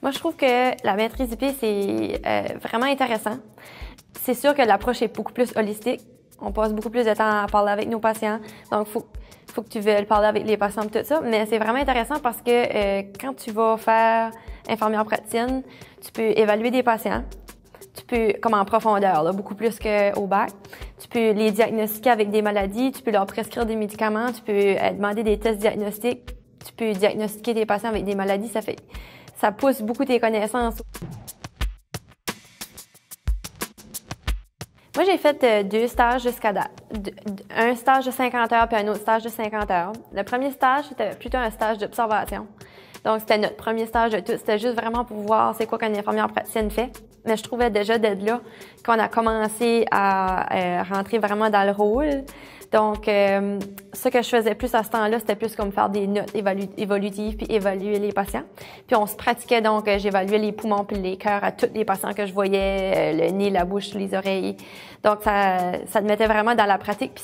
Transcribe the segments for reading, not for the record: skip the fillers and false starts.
Moi, je trouve que la maîtrise IP, c'est vraiment intéressant. C'est sûr que l'approche est beaucoup plus holistique. On passe beaucoup plus de temps à parler avec nos patients. Donc, faut que tu veuilles parler avec les patients et tout ça. Mais c'est vraiment intéressant parce que quand tu vas faire infirmière praticienne, tu peux évaluer des patients. Tu peux, comme en profondeur, là, beaucoup plus qu'au bac. Tu peux les diagnostiquer avec des maladies. Tu peux leur prescrire des médicaments. Tu peux demander des tests diagnostiques. Tu peux diagnostiquer des patients avec des maladies. Ça pousse beaucoup tes connaissances. Moi, j'ai fait 2 stages jusqu'à date. Un stage de 50 heures puis un autre stage de 50 heures. Le premier stage, c'était plutôt un stage d'observation. Donc, c'était notre premier stage de tout. C'était juste vraiment pour voir c'est quoi qu'une infirmière praticienne fait. Mais je trouvais déjà d'être là qu'on a commencé à rentrer vraiment dans le rôle. Donc, ce que je faisais plus à ce temps-là, c'était plus comme faire des notes évolutives puis évaluer les patients. Puis on se pratiquait donc, j'évaluais les poumons puis les cœurs à tous les patients que je voyais, le nez, la bouche, les oreilles. Donc, ça te mettait vraiment dans la pratique.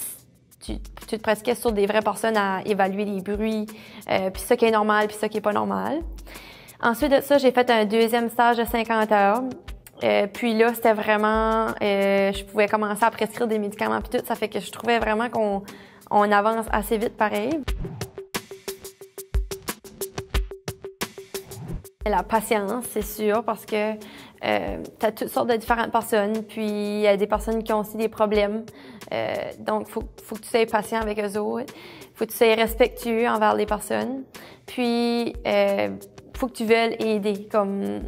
Puis tu te pratiquais sur des vraies personnes à évaluer les bruits, puis ça qui est normal puis ça qui est pas normal. Ensuite de ça, j'ai fait un deuxième stage de 50 heures. Puis là, c'était vraiment, je pouvais commencer à prescrire des médicaments puis tout. Ça fait que je trouvais vraiment qu'on avance assez vite pareil. La patience, c'est sûr, parce que tu as toutes sortes de différentes personnes, puis il y a des personnes qui ont aussi des problèmes. Donc, faut que tu sois patient avec eux autres. Faut que tu sois respectueux envers les personnes. Puis, faut que tu veuilles aider. Comme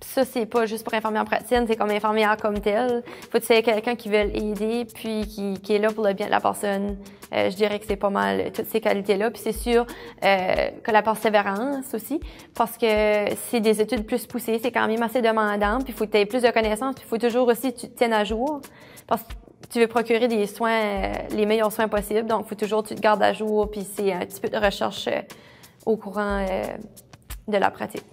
ça, c'est pas juste pour infirmière praticienne, c'est comme infirmière comme telle. Faut que tu sois quelqu'un qui veut aider, puis qui est là pour le bien de la personne. Je dirais que c'est pas mal toutes ces qualités-là. Puis c'est sûr que la persévérance aussi, parce que c'est des études plus poussées, c'est quand même assez demandant, puis il faut que tu aies plus de connaissances, puis il faut toujours aussi que tu te tiennes à jour, parce que tu veux procurer des soins, les meilleurs soins possibles, donc il faut toujours que tu te gardes à jour, puis c'est un petit peu de recherche au courant de la pratique.